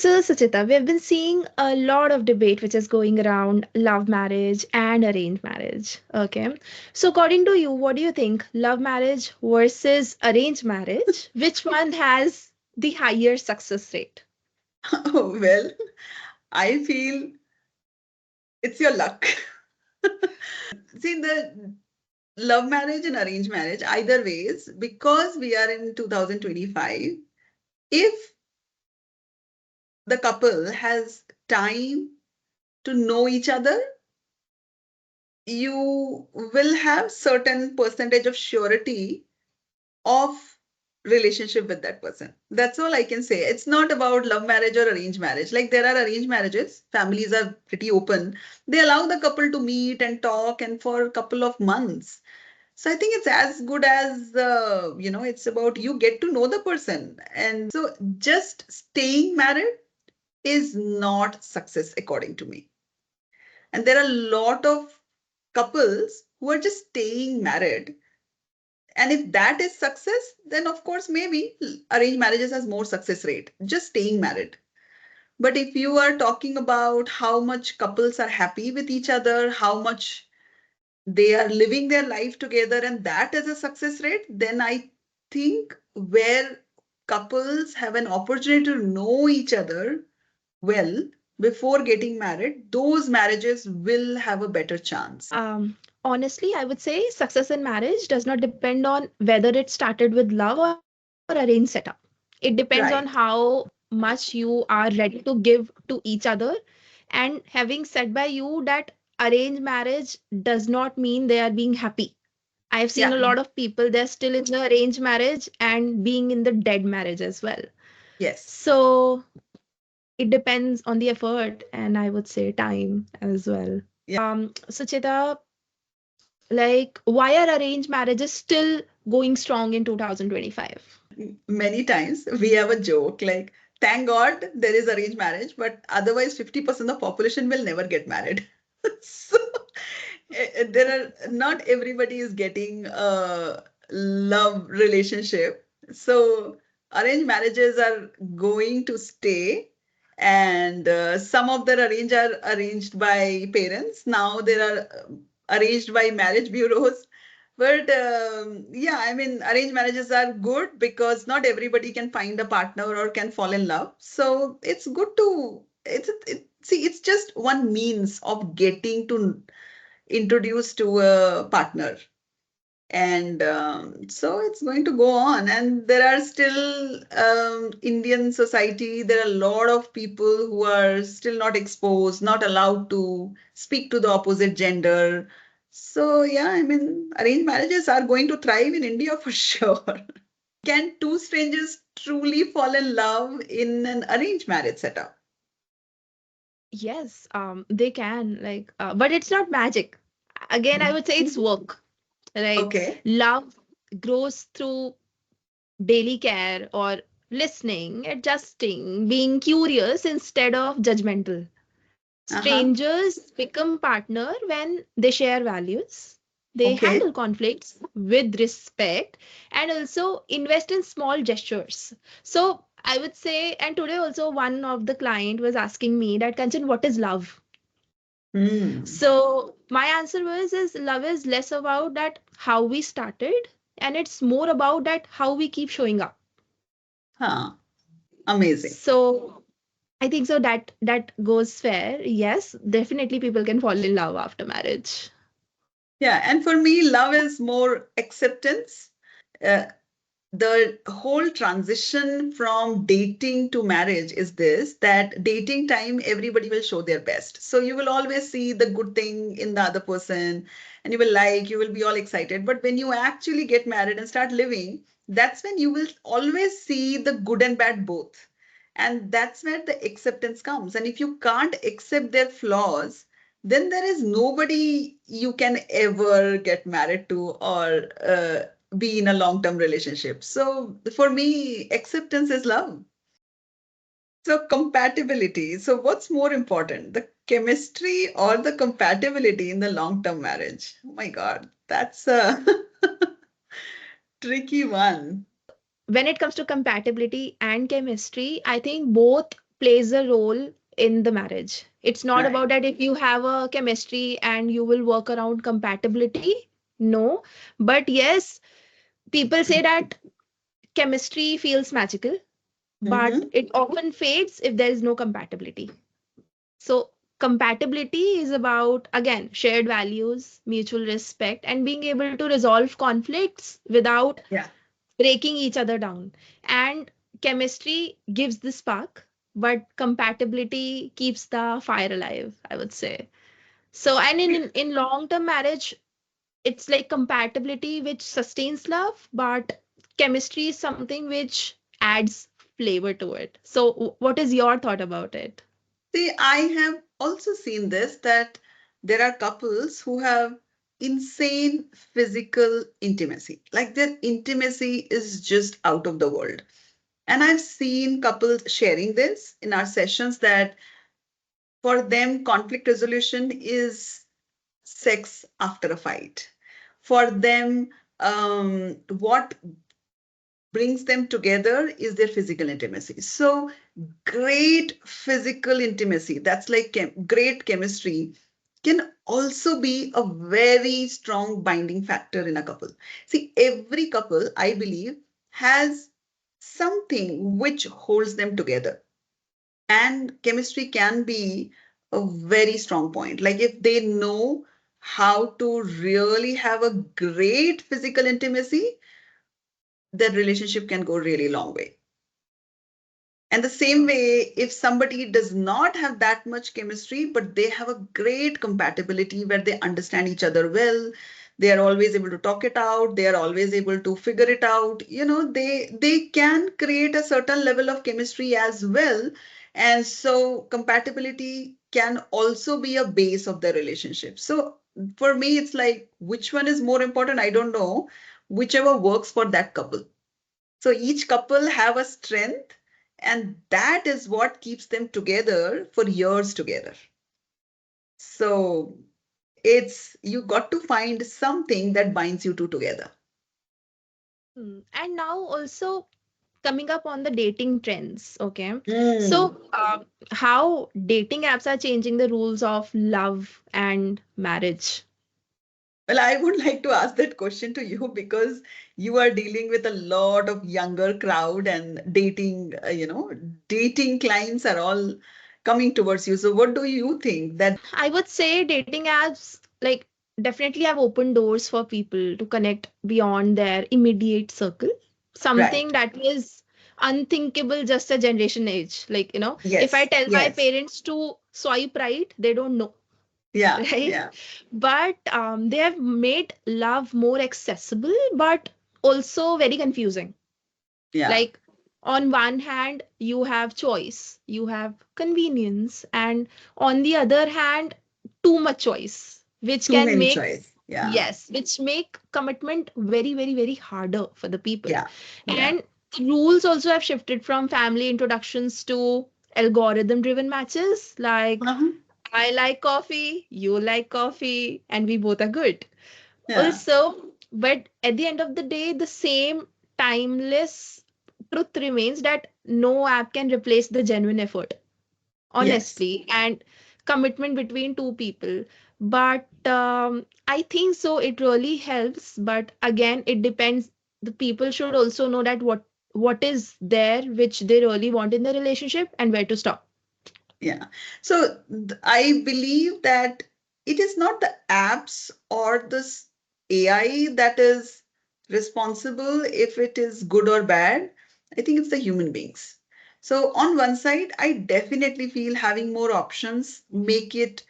So, Suchita, we have been seeing a lot of debate which is going around love marriage and arranged marriage. Okay. So, according to you, what do you think? Love marriage versus arranged marriage? Which one has the higher success rate? Oh, well, I feel it's your luck. See, the love marriage and arranged marriage, either ways, because we are in 2025, if the couple has time to know each other, you will have certain percentage of surety of relationship with that person. That's all I can say. It's not about love marriage or arranged marriage. Like there are arranged marriages, families are pretty open. They allow the couple to meet and talk and for a couple of months. So I think it's as good as it's about you get to know the person. And so just staying married is not success according to me. And there are a lot of couples who are just staying married, and if that is success, then of course, maybe arranged marriages has more success rate, just staying married. But if you are talking about how much couples are happy with each other, how much they are living their life together, and that is a success rate, then I think where couples have an opportunity to know each other well before getting married, those marriages will have a better chance. Honestly, I would say success in marriage does not depend on whether it started with love or arranged setup. It depends on Right. how much you are ready to give to each other. And having said by you that arranged marriage does not mean they are being happy. I've seen Yeah. a lot of people, they're still in the arranged marriage and being in the dead marriage as well. Yes. So it depends on the effort and I would say time as well. Suchita, like, why are arranged marriages still going strong in 2025? Many times we have a joke like, thank God there is arranged marriage, but otherwise 50% of population will never get married. So there are not everybody is getting a love relationship. So arranged marriages are going to stay. And some of their arranged are arranged by parents. Now there are arranged by marriage bureaus. But yeah, I mean, arranged marriages are good because not everybody can find a partner or can fall in love. So it's good to see. It's just one means of getting to introduce to a partner, and so it's going to go on. And there are still Indian society. There are a lot of people who are still not exposed, not allowed to speak to the opposite gender. So yeah, I mean, arranged marriages are going to thrive in India for sure. Can two strangers truly fall in love in an arranged marriage setup? Yes, they can, like, but it's not magic. Again, I would say it's work, right? Okay. Love grows through daily care or listening, adjusting, being curious instead of judgmental. Uh-huh. Strangers become partner when they share values, they Okay. handle conflicts with respect, and also invest in small gestures. So I would say, and today also one of the client was asking me that, Kanchan, what is love? Hmm. So my answer was is love is less about that how we started and it's more about that how we keep showing up. Huh. Amazing. So I think so that goes fair. Yes, definitely people can fall in love after marriage. Yeah, and for me, love is more acceptance. Uh, the whole transition from dating to marriage is this, that dating time everybody will show their best, so you will always see the good thing in the other person, and you will be all excited. But when you actually get married and start living, that's when you will always see the good and bad both, and that's where the acceptance comes. And if you can't accept their flaws, then there is nobody you can ever get married to or be in a long term relationship. So for me, acceptance is love. So compatibility. So what's more important, the chemistry or the compatibility in the long term marriage? Oh my God, that's a tricky one. When it comes to compatibility and chemistry, I think both plays a role in the marriage. It's not Right. about that if you have a chemistry and you will work around compatibility. No, but yes, people say that chemistry feels magical, but Mm-hmm. it often fades if there is no compatibility. So, compatibility is about, again, shared values, mutual respect, and being able to resolve conflicts without Yeah. breaking each other down. And chemistry gives the spark, but compatibility keeps the fire alive, I would say. So, and in long term marriage, it's like compatibility which sustains love, but chemistry is something which adds flavor to it. So, what is your thought about it? See, I have also seen this that there are couples who have insane physical intimacy. Like their intimacy is just out of the world. And I've seen couples sharing this in our sessions that for them, conflict resolution is sex after a fight. For them, what brings them together is their physical intimacy. So, great physical intimacy, that's like great chemistry, can also be a very strong binding factor in a couple. See, every couple, I believe, has something which holds them together. And chemistry can be a very strong point. Like if they know how to really have a great physical intimacy, that relationship can go really long way. And the same way, if somebody does not have that much chemistry, but they have a great compatibility where they understand each other well, they are always able to talk it out, they are always able to figure it out, they can create a certain level of chemistry as well. And so compatibility can also be a base of the relationship. So for me, it's like which one is more important? I don't know. Whichever works for that couple. So each couple have a strength, and that is what keeps them together for years together. So it's you got to find something that binds you two together. And now also coming up on the dating trends, okay? Mm. So, how dating apps are changing the rules of love and marriage? Well, I would like to ask that question to you because you are dealing with a lot of younger crowd and dating clients are all coming towards you. So what do you think that? I would say dating apps, like, definitely have opened doors for people to connect beyond their immediate circle. Something Right. that is unthinkable just a generation age. Like, if I Yes. tell my Yes. parents to swipe right, they don't know, Yeah. right? Yeah. But they have made love more accessible, but also very confusing. Yeah. Like, on one hand, you have choice, you have convenience, and on the other hand, too much choice, which Too can many make, choice. Yeah. yes, which make commitment very, very, very harder for the people. Yeah. Yeah. And rules also have shifted from family introductions to algorithm driven matches. Like, Uh-huh. I like coffee, you like coffee, and we both are good. Yeah. Also, but at the end of the day, the same timeless truth remains that no app can replace the genuine effort, Yes. honestly, and commitment between two people. But I think so, it really helps. But again, it depends. The people should also know that what is there which they really want in the relationship and where to stop. Yeah. So I believe that it is not the apps or this AI that is responsible if it is good or bad. I think it's the human beings. So on one side, I definitely feel having more options make it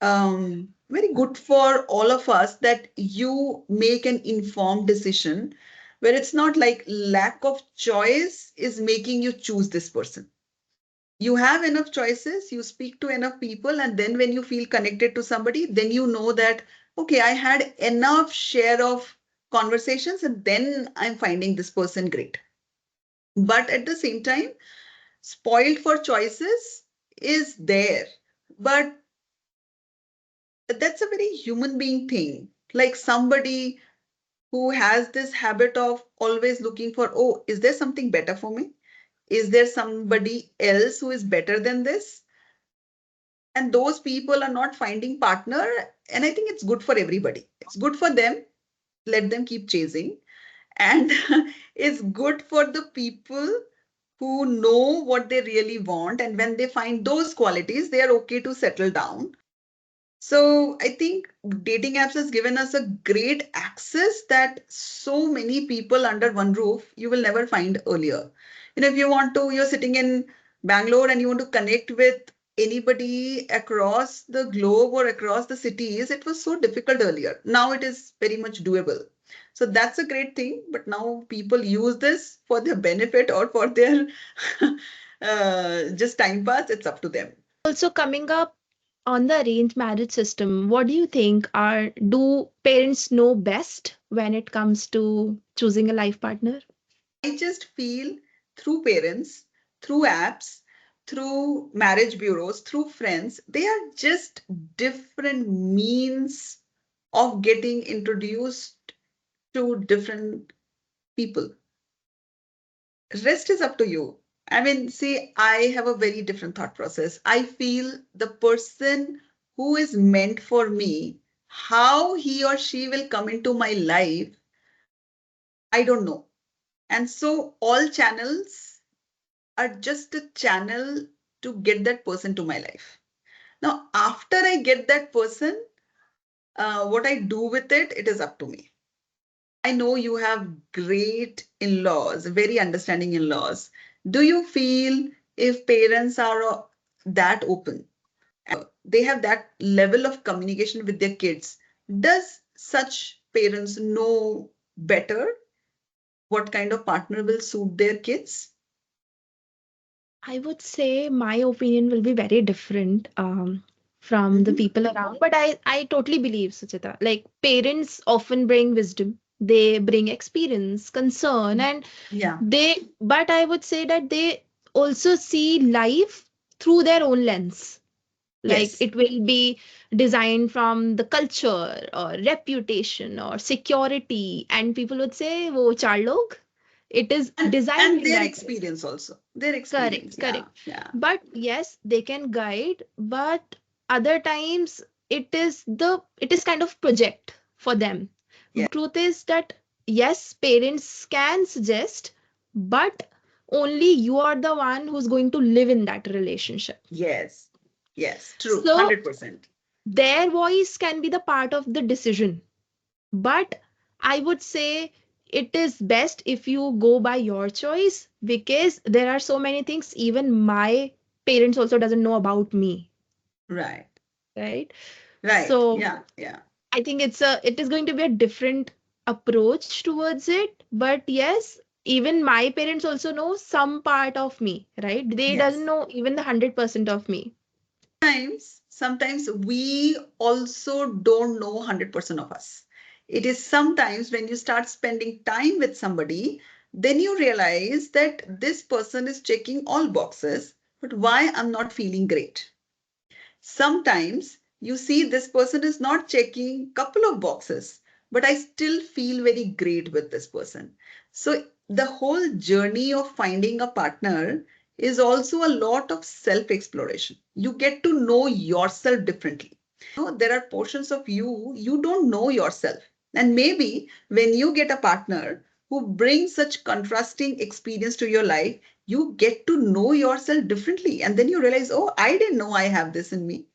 very good for all of us that you make an informed decision where it's not like lack of choice is making you choose this person. You have enough choices, you speak to enough people, and then when you feel connected to somebody, then you know that, okay, I had enough share of conversations, and then I'm finding this person great. But at the same time, spoiled for choices is there. But that's a very human being thing. Like somebody who has this habit of always looking for, oh, is there something better for me? Is there somebody else who is better than this? And those people are not finding partner. And I think it's good for everybody. It's good for them. Let them keep chasing. And it's good for the people who know what they really want. And when they find those qualities, they are okay to settle down. So I think dating apps has given us a great access that so many people under one roof you will never find earlier. If you want to, you're sitting in Bangalore and you want to connect with anybody across the globe or across the cities, it was so difficult earlier. Now it is very much doable. So that's a great thing. But now people use this for their benefit or for their just time pass. It's up to them. Also, coming up on the arranged marriage system, what do you think are do parents know best when it comes to choosing a life partner? I just feel through parents, through apps, through marriage bureaus, through friends, they are just different means of getting introduced to different people. Rest is up to you. I mean, see, I have a very different thought process. I feel the person who is meant for me, how he or she will come into my life, I don't know. And so all channels are just a channel to get that person to my life. Now, after I get that person, what I do with it, it is up to me. I know you have great in laws, very understanding in laws. Do you feel if parents are that open, they have that level of communication with their kids, does such parents know better what kind of partner will suit their kids? I would say my opinion will be very different from the Mhm. people around, but I totally believe, Suchita. Like parents often bring wisdom, they bring experience, concern, and Yeah. but I would say that they also see life through their own lens. Like Yes. it will be designed from the culture or reputation or security, and people would say, "Wo char log." It is designed And in their that way. experience also. Their Correct, experience. Yeah. correct. Yeah. But yes, they can guide, but other times it is kind of project for them. Yeah. Truth is that yes, parents can suggest, but only you are the one who's going to live in that relationship. Yes. Yes. True. So 100%. their voice can be the part of the decision, but I would say it is best if you go by your choice because there are so many things even my parents also doesn't know about me, Right. right? Right. So Yeah. Yeah. I think it is going to be a different approach towards it. But yes, even my parents also know some part of me, right? They doesn't Yes. know even the 100% of me. Sometimes we also don't know 100% of us. It is sometimes when you start spending time with somebody, then you realize that this person is checking all boxes, but why I'm not feeling great? Sometimes you see this person is not checking couple of boxes, but I still feel very great with this person. So the whole journey of finding a partner is also a lot of self exploration. You get to know yourself differently. There are portions of you don't know yourself. And maybe when you get a partner who brings such contrasting experience to your life, you get to know yourself differently. And then you realize, oh, I didn't know I have this in me.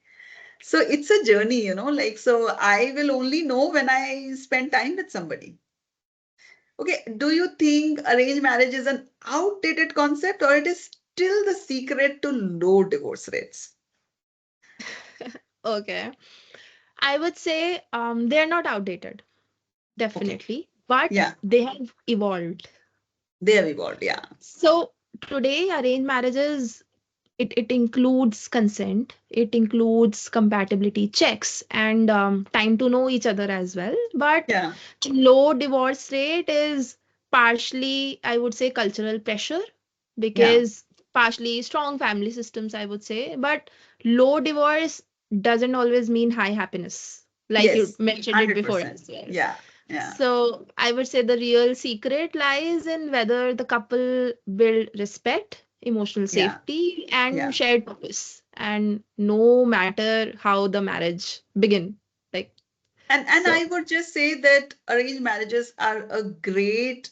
So it's a journey, like, so I will only know when I spend time with somebody. Okay, do you think arranged marriage is an outdated concept or it is still the secret to low divorce rates? Okay. I would say they're not outdated, Okay, definitely, but yeah, they have evolved. they have evolved. Yeah. So today, arranged marriages it includes consent, it includes compatibility checks, and time to know each other as well. But Yeah. low divorce rate is partially, I would say, cultural pressure Yeah. because partially strong family systems, I would say. But low divorce doesn't always mean high happiness, like you Yes. mentioned it before 100%. as well. Yeah. Yeah. So I would say the real secret lies in whether the couple build respect, emotional Yeah. safety, and Yeah. shared purpose. And no matter how the marriage begin, like And so. I would just say that arranged marriages are a great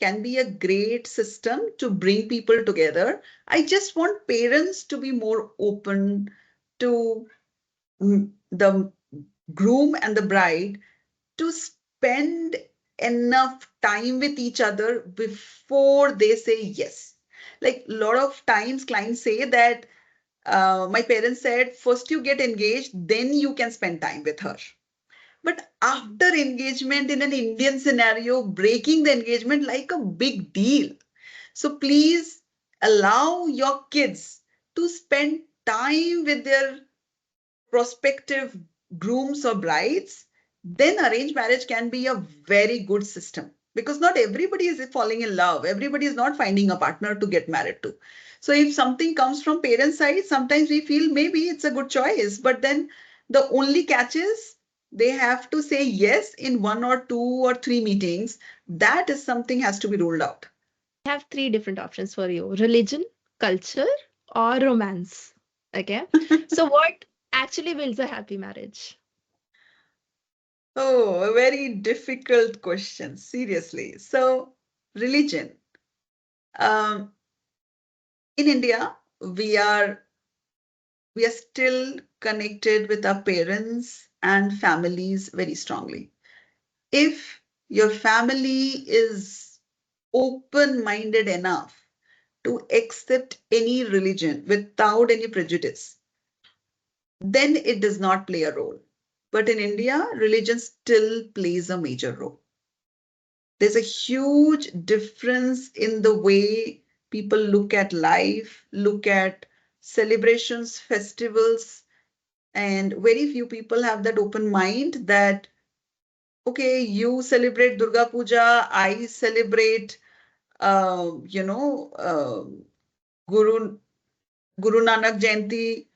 can be a great system to bring people together. I just want parents to be more open to the groom and the bride to spend enough time with each other before they say yes. Like a lot of times clients say that my parents said first you get engaged, then you can spend time with her. But after engagement in an Indian scenario, breaking the engagement like a big deal. So please allow your kids to spend time with their prospective grooms or brides. Then arranged marriage can be a very good system because not everybody is falling in love. Everybody is not finding a partner to get married to. So if something comes from parents' side, sometimes we feel maybe it's a good choice. But then the only catch is they have to say yes in one or two or three meetings. That is something has to be ruled out. I have three different options for you: religion, culture, or romance. Okay. So, what actually builds a happy marriage? Oh, a very difficult question, seriously. So, religion. Um, in India, we are we are still connected with our parents and families very strongly. If your family is open-minded enough to accept any religion without any prejudice, then it does not play a role. But in India, religion still plays a major role. There's a huge difference in the way people look at life, look at celebrations, festivals, and very few people have that open mind that, okay, you celebrate Durga Puja, I celebrate, you know, Guru, Guru Nanak Jayanti,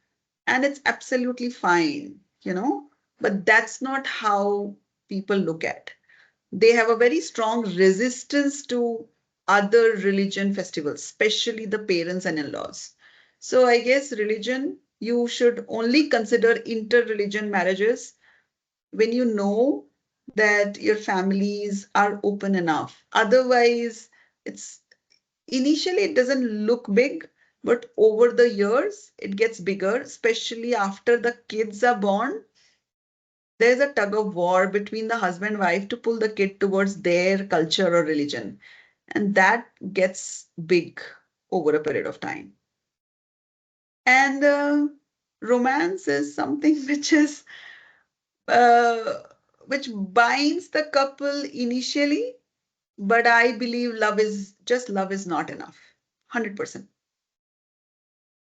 and it's absolutely fine, you know, but that's not how people look at. They have a very strong resistance to other religion festivals, especially the parents and in-laws. So I guess religion, you should only consider inter-religion marriages when you know that your families are open enough. Otherwise, it's initially it doesn't look big, but over the years it gets bigger, especially after the kids are born. There's a tug of war between the husband and wife to pull the kid towards their culture or religion. And that gets big over a period of time. And romance is something uh, which binds the couple initially, but I believe love is not enough. 100%.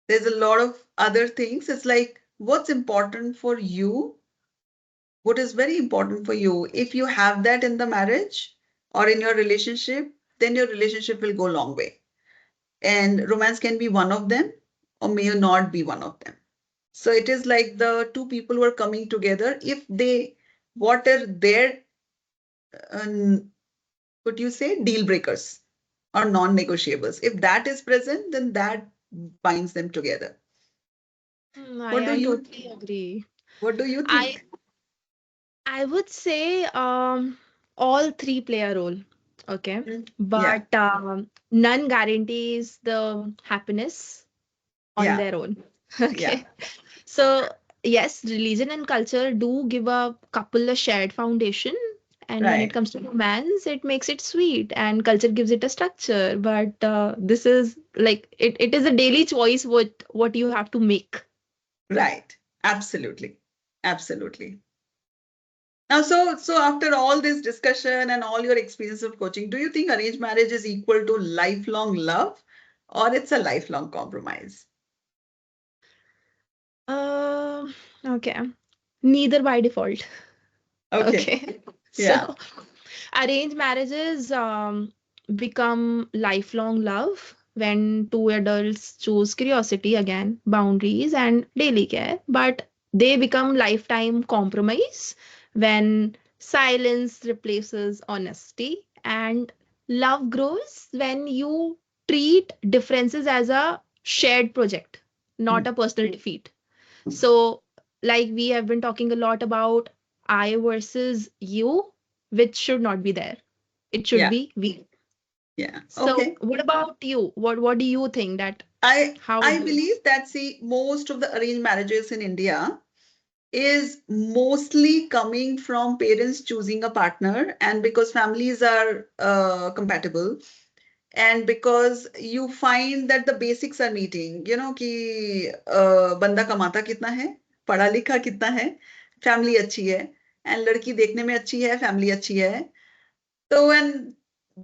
There's a lot of other things. It's like what's important for you, what is very important for you. If you have that in the marriage or in your relationship, then your relationship will go a long way. And romance can be one of them or may not be one of them. So it is like the two people who are coming together. If they, what are their, what you say, deal breakers or non-negotiables? If that is present, then that binds them together. What do I you, totally agree. what do you I think? I would say all three play a role. Okay, Mm. Yeah, but none guarantees the happiness on yeah, their own. yeah, Okay, so yes, religion and culture do give a couple a shared foundation. And when it right, comes to romance, it makes it sweet, and culture gives it a structure. But this is like it is a daily choice what you have to make. right. Absolutely, absolutely. Now, so after all this discussion and all your experience of coaching, do you think arranged marriage is equal to lifelong love or it's a lifelong compromise? Uh, okay. Neither by default. Okay, Okay. yeah, So arranged marriages become lifelong love when two adults choose curiosity again, boundaries, and daily care. But they become lifetime compromise when silence replaces honesty, and love grows when you treat differences as a shared project, not Hmm. a personal defeat. So, like we have been talking a lot about I versus you, which should not be there. It should Yeah, be we. yeah. So, Okay. what about you? What do you think that I how I do you? believe that, see, most of the arranged marriages in India is mostly coming from parents choosing a partner, and because families are compatible, and because you find that the basics are meeting, कि बंदा कमाता कितना है, पढ़ा लिखा कितना है, family अच्छी है, एंड लड़की देखने में अच्छी है, फैमिली अच्छी है, तो when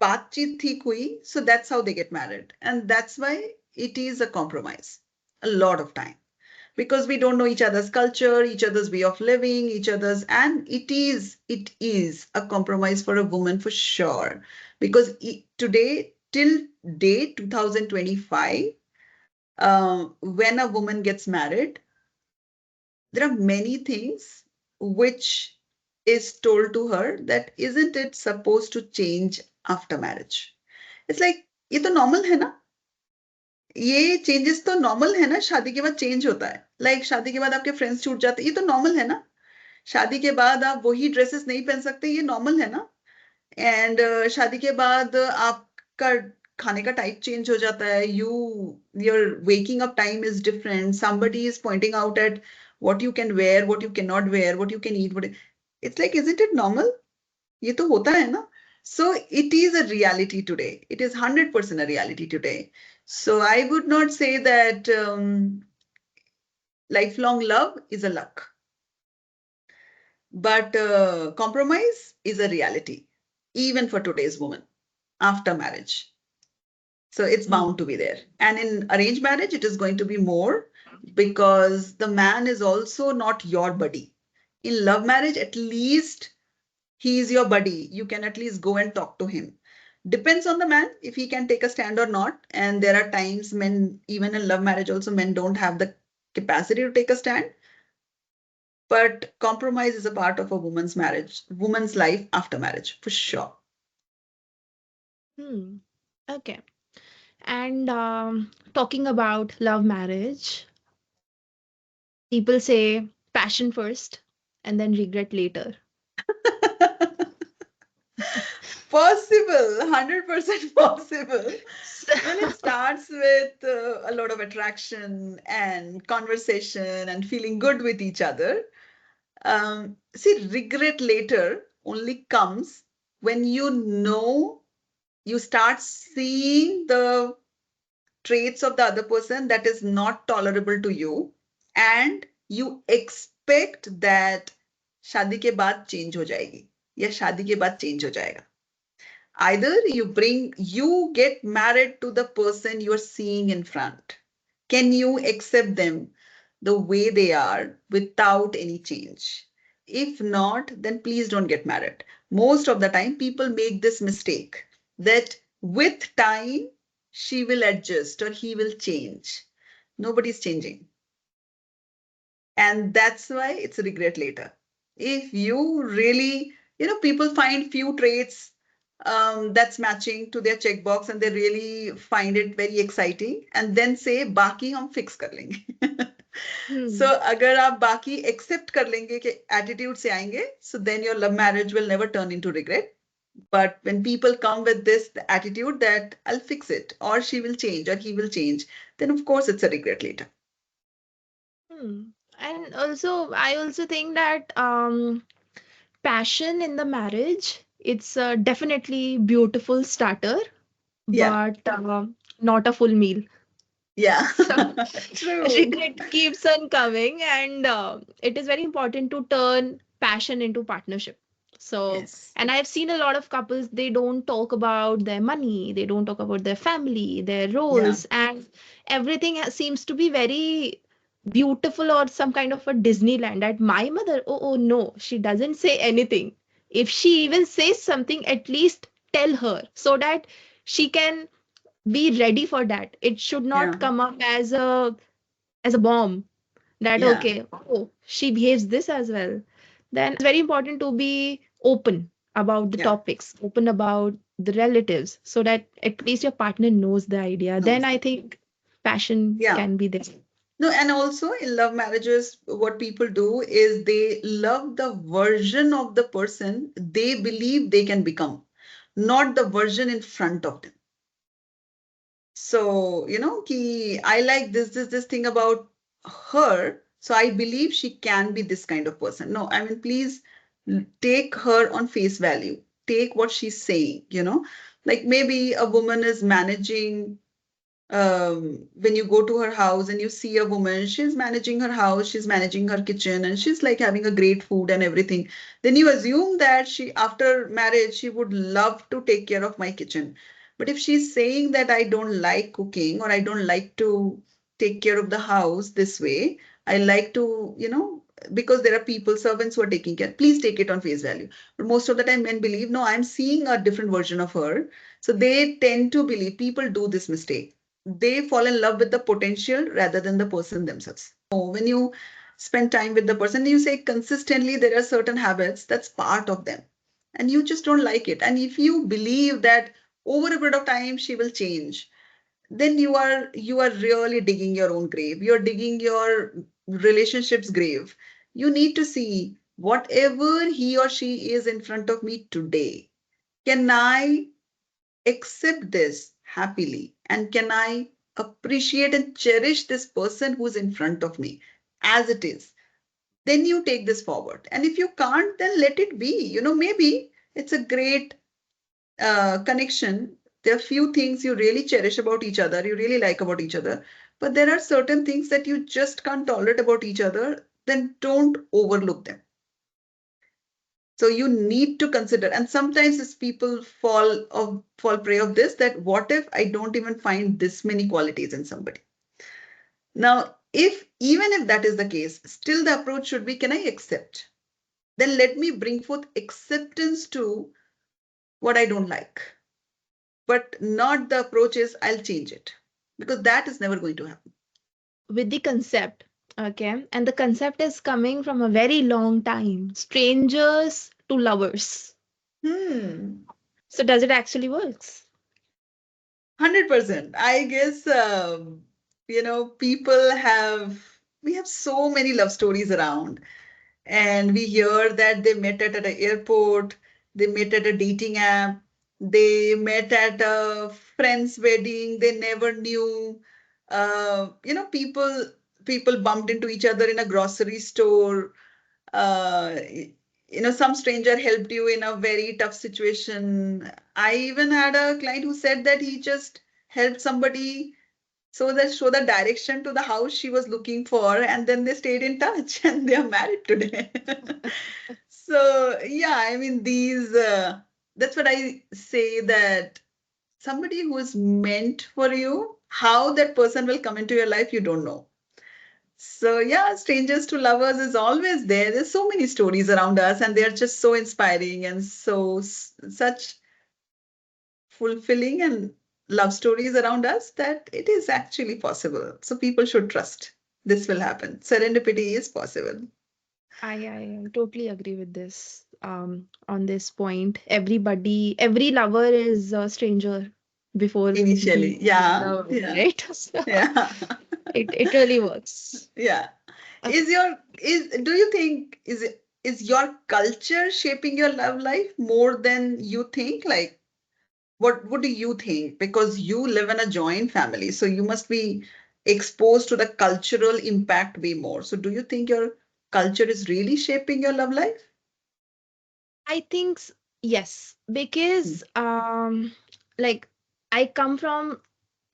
बातचीत ठीक हुई, so that's how they get married, and that's why it is a compromise a lot of time, because we don't know each other's culture, each other's way of living, each other's, and it is a compromise for a woman for sure. Because today, till date 2025, when a woman gets married, there are many things which is told to her that isn't it supposed to change after marriage. It's like, ये तो normal है ना, ये changes तो normal है ना, शादी के बाद चेंज होता है, लाइक शादी के बाद आपके फ्रेंड्स छूट जाते हैं, ये तो नॉर्मल है ना, शादी के बाद आप वही ड्रेसेस नहीं पहन सकते, ये नॉर्मल है ना, एंड शादी के बाद आपका खाने का टाइप चेंज हो जाता है, your waking up time is different, somebody is pointing out at what you can wear, what you can not wear, what you can eat, what, it's like, isn't it normal, ये तो होता है ना. So it is a reality today, it is 100% a reality today. So I would not say that lifelong love is a luck, but compromise is a reality, even for today's woman after marriage. So it's bound to be there. And in arranged marriage, it is going to be more, because the man is also not your buddy. In love marriage, at least he is your buddy. You can at least go and talk to him. Depends on the man if he can take a stand or not. And there are times men, even in love marriage, also men don't have the capacity to take a stand. But compromise is a part of a woman's marriage, woman's life after marriage, for sure. Hmm. Okay. And talking about love marriage, people say passion first and then regret later. Possible, 100% possible. So, When it starts with a lot of attraction and conversation and feeling good with each other, see, regret later only comes when you start seeing the traits of the other person that is not tolerable to you, and you expect that शादी के बाद change हो जाएगी या शादी के बाद change हो जाएगा. Either you get married to the person you're seeing in front. Can you accept them the way they are without any change? If not, then please don't get married. Most of the time, people make this mistake that with time, she will adjust or he will change. Nobody's changing. And that's why it's a regret later. If you really, people find few traits that's matching to their checkbox and they really find it very exciting and then say, बाकी हम fix कर लेंगे. So hmm. अगर आप बाकी accept कर लेंगे कि attitude से आएंगे, so then your love marriage will never turn into regret. But when people come with this attitude that I'll fix it, or she will change, or he will change, then of course it's a regret later. Hmm. And also, I also think that passion in the marriage, it's definitely beautiful starter, Yeah, but not a full meal. yeah, So true. regret keeps on coming, and it is very important to turn passion into partnership. So, Yes. and I've seen a lot of couples, they don't talk about their money, they don't talk about their family, their Yeah, roles, and everything seems to be very beautiful or some kind of a Disneyland. That my mother, oh no, she doesn't say anything. If she even says something, at least tell her so that she can be ready for that. It should yeah, not come up as a bomb that yeah, okay, oh, she behaves this as well. Then it's very important to be open about the Yeah. topics, open about the relatives, so that at least your partner knows the idea. No. Then I think passion Yeah. can be there. No, and also in love marriages, what people do is they love the version of the person they believe they can become, not the version in front of them. So, I like this thing about her. So I believe she can be this kind of person. No, I mean, please take her on face value. Take what she's saying. Like maybe a woman is managing, when you go to her house and you see a woman, she's managing her house, she's managing her kitchen, and she's like having a great food and everything. Then you assume that she, after marriage, she would love to take care of my kitchen. But if she's saying that I don't like cooking or I don't like to take care of the house this way, I like to, because there are people, servants who are taking care, please take it on face value. But most of the time, men believe, no, I'm seeing a different version of her. So they tend to believe, people do this mistake, they fall in love with the potential rather than the person themselves. When you spend time with the person, you say consistently there are certain habits that's part of them and you just don't like it. And if you believe that over a period of time she will change, then you are really digging your own grave. You're digging your relationship's grave. You need to see whatever he or she is in front of me today. Can I accept this happily? And can I appreciate and cherish this person who's in front of me as it is? Then you take this forward. And if you can't, then let it be. Maybe it's a great connection. There are few things you really cherish about each other, you really like about each other, but there are certain things that you just can't tolerate about each other, then don't overlook them. So you need to consider, and sometimes as people fall prey of this, that what if I don't even find this many qualities in somebody? Now, if even if that is the case, still the approach should be, can I accept? Then let me bring forth acceptance to what I don't like. But not the approach is I'll change it. Because that is never going to happen. With the concept, okay, and the concept is coming from a very long time, strangers to lovers. Hmm. So does it actually works? 100%. I guess, we have so many love stories around. And we hear that they met at an airport, they met at a dating app, they met at a friend's wedding, they never knew. People bumped into each other in a grocery store. uh, some stranger helped you in a very tough situation. I even had a client who said that he just helped somebody so that show the direction to the house she was looking for, and then they stayed in touch and they are married today. So yeah, I mean these. That's what I say, that somebody who is meant for you, how that person will come into your life, you don't know. So yeah, strangers to lovers is always there. There's so many stories around us, and they're just so inspiring and such fulfilling and love stories around us that it is actually possible. So people should trust this will happen. Serendipity is possible. I totally agree with this. On this point, every lover is a stranger before he Initially, in yeah, love, yeah, right? So yeah, it really works. yeah. Uh, Do you think is your culture shaping your love life more than you think? Like, what do you think? Because you live in a joint family, so you must be exposed to the cultural impact way more. So do you think your culture is really shaping your love life? I think yes, because like I come from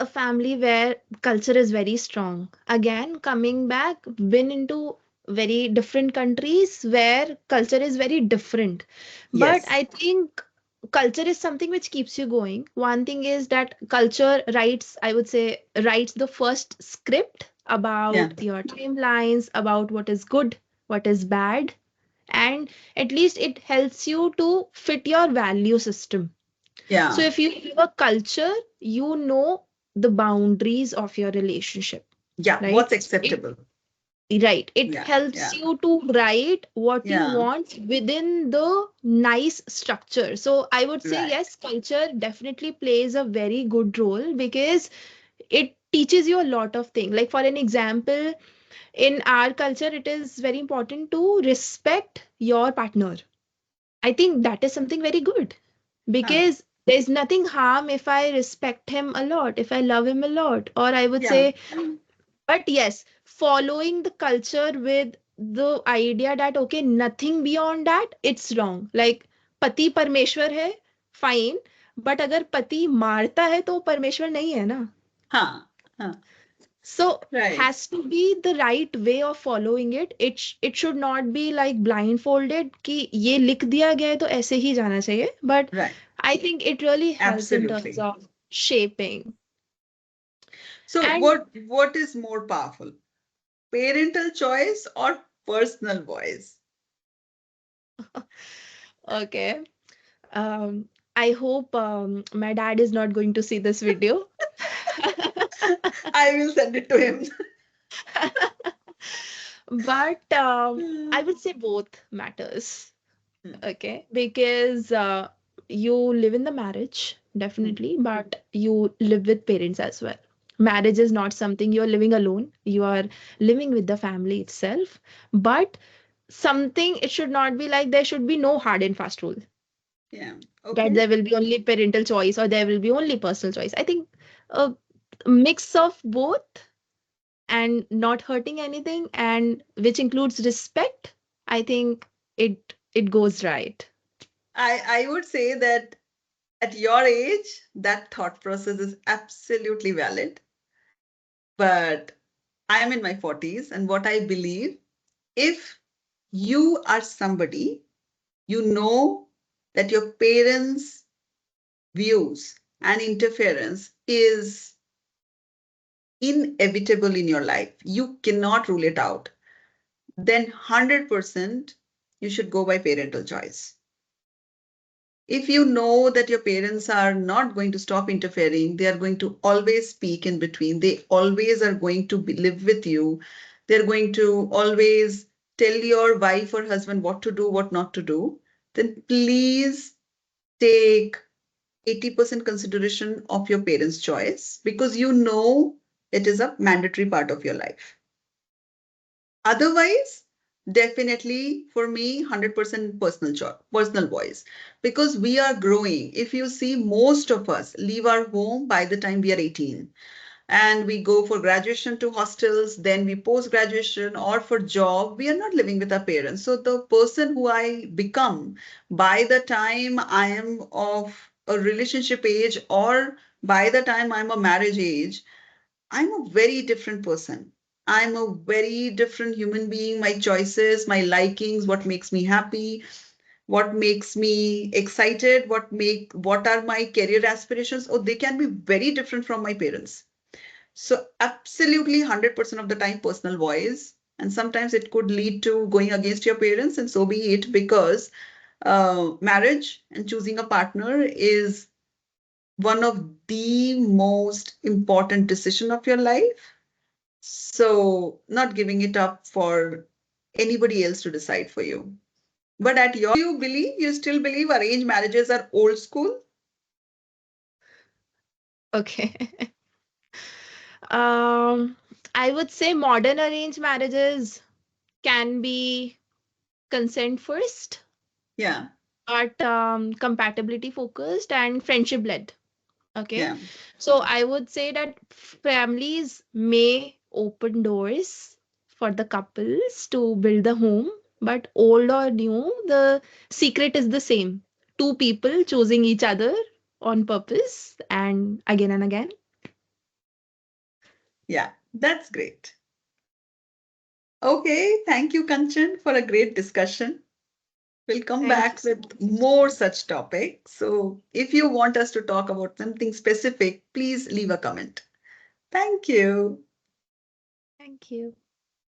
a family where culture is very strong. Again, coming back, been into very different countries where culture is very different. But Yes. I think culture is something which keeps you going. One thing is that culture writes, I would say, writes the first script Yeah. about your timelines, about what is good, what is bad, and at least it helps you to fit your value system. So Yeah. if you have a culture, you know the boundaries of your relationship, Yeah. right? What's acceptable? Right. It Yeah, helps yeah, you to write what you yeah, want within the nice structure. So I would say, right. yes, culture definitely plays a very good role because it teaches you a lot of things. Like, for an example, in our culture, it is very important to respect your partner. I think that is something very good Huh. because there's nothing harm if I respect him a lot, if I love him a lot, or I would Yeah. say, but yes, following the culture with the idea that okay, nothing beyond that, it's wrong. Like पति परमेश्वर है, fine, but अगर पति मारता है तो वो परमेश्वर नहीं है ना. Huh. Huh. So Right. has to be the right way of following it. It should not be like blindfolded कि ये लिख दिया गया है तो ऐसे ही जाना चाहिए. But Right. I think it really helps in terms Absolutely. of shaping. So And what is more powerful? Parental choice or personal voice? okay, um, I hope my dad is not going to see this video. I will send it to him. But I Hmm. would say both matters. Okay, because you live in the marriage, Hmm. definitely, but you live with parents as well. Marriage is not something you're living alone, you are living with the family itself. But something, it should not be like there should be no hard and fast rule Yeah. that Okay. there will be only parental choice or there will be only personal choice. I think a mix of both and not hurting anything, and which includes respect, I think it goes right. I would say that at your age, that thought process is absolutely valid. But I am in my 40s, and what I believe, if you are somebody, you know that your parents' views and interference is inevitable in your life, you cannot rule it out, then 100% you should go by parental choice. If you know that your parents are not going to stop interfering, they are going to always speak in between, they always are going to live with you, they're going to always tell your wife or husband what to do, what not to do, then please take 80% consideration of your parents' choice because you know it is a mandatory part of your life. Otherwise, definitely for me, 100% personal choice, personal voice, because we are growing. If you see, most of us leave our home by the time we are 18 and we go for graduation to hostels, then we post graduation or for job, we are not living with our parents. So the person who I become by the time I am of a relationship age or by the time I'm a marriage age, I'm a very different person. I'm a very different human being. My choices, my likings, what makes me happy, what makes me excited, what are my career aspirations, oh, they can be very different from my parents. So absolutely 100% of the time personal voice. And sometimes it could lead to going against your parents, and so be it, because marriage and choosing a partner is one of the most important decision of your life. So not giving it up for anybody else to decide for you. But at your you still believe arranged marriages are old school? Okay. um I would say modern arranged marriages can be consent first, Yeah, but compatibility focused and friendship led. Okay. yeah, So I would say that families may open doors for the couples to build the home, but old or new, the secret is the same. Two people choosing each other on purpose and again. yeah. That's great. Okay, thank you, Kanchan, for a great discussion. We'll come Thank you back so with much. more such topics. So if you want us to talk about something specific, please leave a comment. Thank you. Thank you.